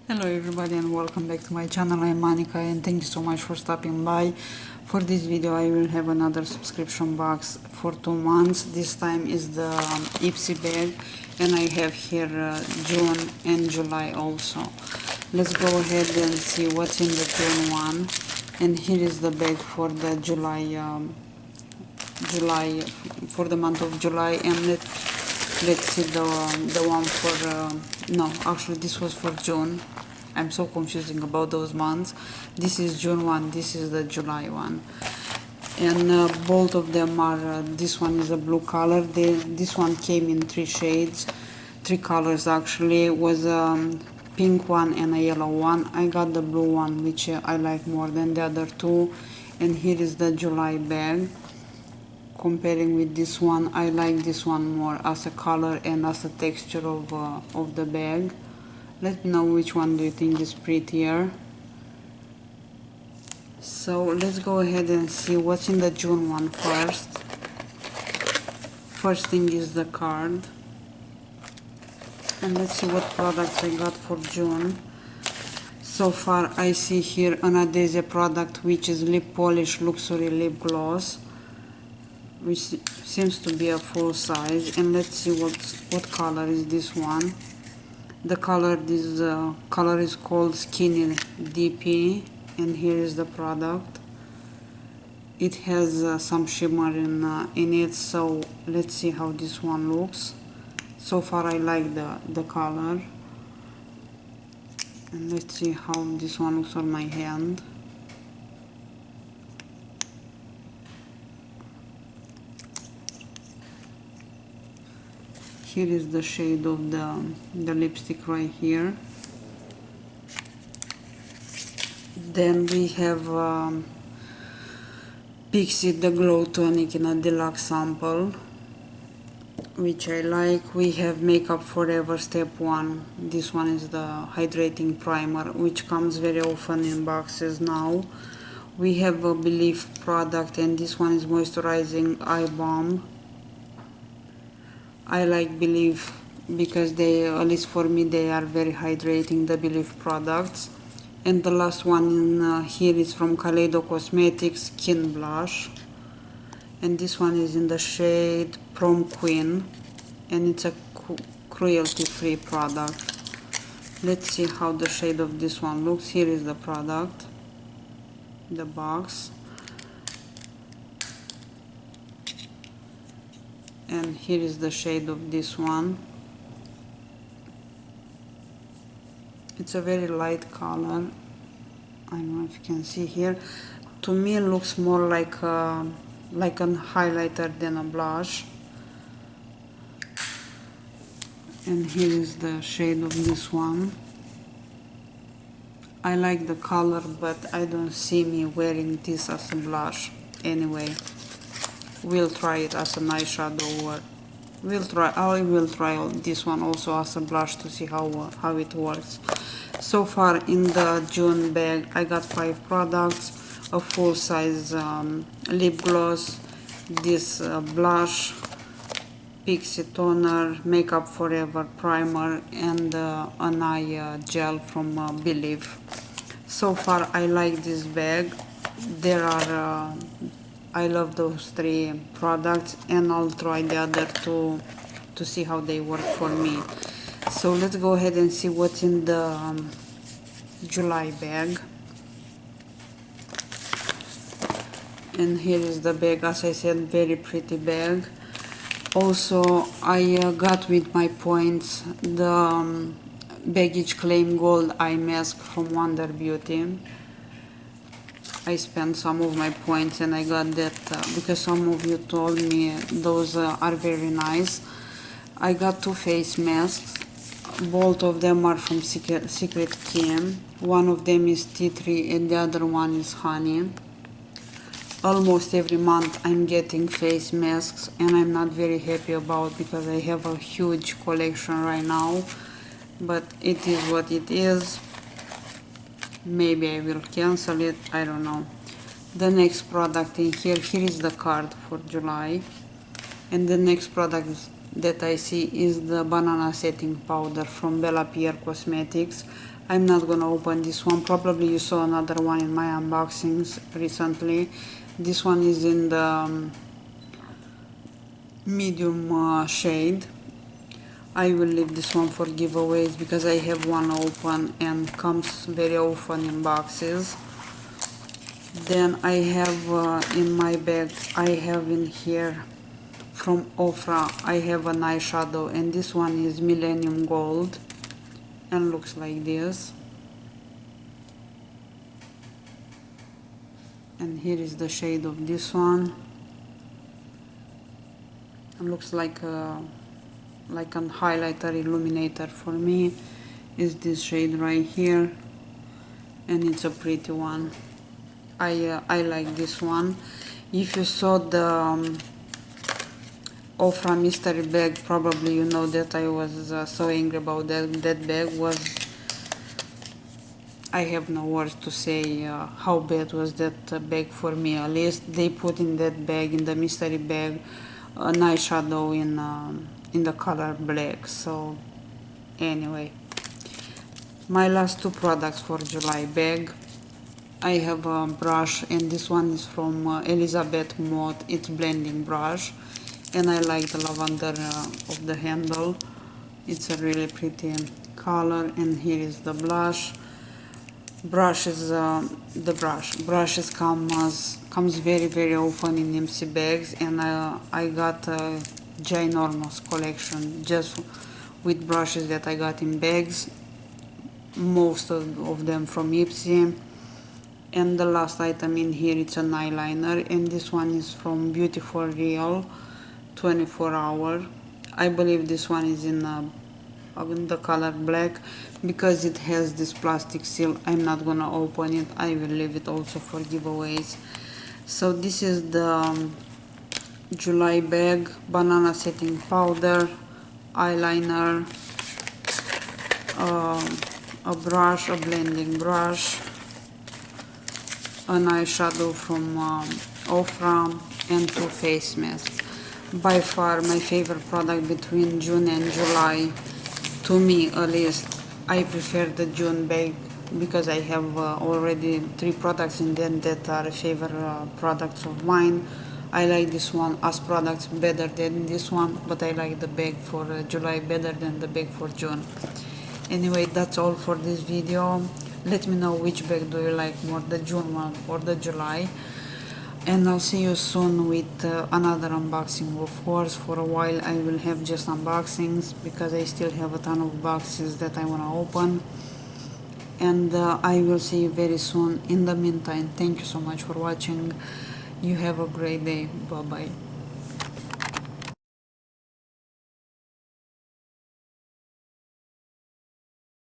Hello everybody and welcome back to my channel. I'm Monica and thank you so much for stopping by. For this video I will have another subscription box for 2 months. This time is the Ipsy bag and I have here June and July also. Let's go ahead and see what's in the June one, and here is the bag for the July for the month of July, and let's see the one for no, actually this was for June. I'm so confusing about those months. This is June one, this is the July one, and both of them are this one is a blue color. This one came in 3 shades, 3 colors actually. It was pink one and a yellow one. I got the blue one, which I like more than the other two. And here is the July bag. Comparing with this one, I like this one more as a color and as a texture of the bag. Let me know which one do you think is prettier. So let's go ahead and see what's in the June one first. First thing is the card. And let's see what products I got for June. So far I see here an adhesive product, which is lip polish luxury lip gloss, which seems to be a full size. And let's see what color is this one. The color, this color is called Skinny DP, and here is the product. It has some shimmer in it, so let's see how this one looks. So far I like the color, and let's see how this one looks on my hand. Here is the shade of the lipstick right here. Then we have Ipsy the Glow Tonic in a deluxe sample, which I like. We have Makeup Forever Step 1. This one is the hydrating primer, which comes very often in boxes now. We have a Believe product, and this one is moisturizing eye balm. I like Believe because they, at least for me, they are very hydrating, the Believe products. And the last one in here is from Kaleido Cosmetics, Skin Blush. And this one is in the shade Prom Queen, and it's a cruelty-free product. Let's see how the shade of this one looks. Here is the product, the box. And here is the shade of this one. It's a very light color. I don't know if you can see here. To me it looks more like a highlighter than a blush. And here is the shade of this one. I like the color, but I don't see me wearing this as a blush. Anyway, we'll try it as an eyeshadow, or I will try this one also as a blush to see how it works. So far in the June bag I got 5 products: a full size lip gloss, this blush, Pixie toner, Makeup Forever primer, and an eye gel from Believe. So far I like this bag. There are I love those 3 products, and I'll try the other 2 to see how they work for me. So let's go ahead and see what's in the July bag. And here is the bag. As I said, very pretty bag. Also I got with my points the baggage claim gold eye mask from Wonder Beauty. I spent some of my points and I got that because some of you told me those are very nice. I got 2 face masks. Both of them are from Secret Kim. One of them is tea tree and the other one is honey. Almost every month I'm getting face masks, and I'm not very happy about, because I have a huge collection right now. But it is what it is. Maybe I will cancel it, I don't know. The next product in here is the card for July. And the next product that I see is the banana setting powder from Bella Pierre Cosmetics. I'm not gonna open this one. Probably you saw another one in my unboxings recently. This one is in the medium shade. I will leave this one for giveaways because I have one open and comes very often in boxes. Then I have in my bag, I have in here from Ofra, I have an eyeshadow, and this one is Millennium Gold and looks like this. And here is the shade of this one. It looks like a highlighter illuminator for me. Is this shade right here, and it's a pretty one. I like this one. If you saw the Ofra mystery bag, probably you know that I was so angry about that bag. I have no words to say how bad was that bag for me. At least they put in that bag, in the mystery bag, an eyeshadow in the color black. So anyway, my last two products for July bag. I have a brush, and this one is from Elizabeth Mott. It's blending brush, and I like the lavender of the handle. It's a really pretty color. And here is the blush. Brushes, brushes comes very often in Ipsy bags, and I got a ginormous collection just with brushes that I got in bags, most of them from Ipsy. And the last item in here, it's an eyeliner, and this one is from Beautiful Real 24 Hour. I believe this one is in the color black because it has this plastic seal. I'm not gonna open it. I will leave it also for giveaways. So this is the July bag: banana setting powder, eyeliner, a brush, a blending brush, an eyeshadow from Ofra, and two face masks. By far my favorite product between June and July. To me, at least, I prefer the June bag because I have already 3 products in them that are favorite products of mine. I like this one as products better than this one, but I like the bag for July better than the bag for June. Anyway, that's all for this video. Let me know which bag do you like more, the June one or the July. And I'll see you soon with another unboxing. Of course, for a while I will have just unboxings because I still have a ton of boxes that I want to open. And I will see you very soon. In the meantime, thank you so much for watching. You have a great day. Bye bye.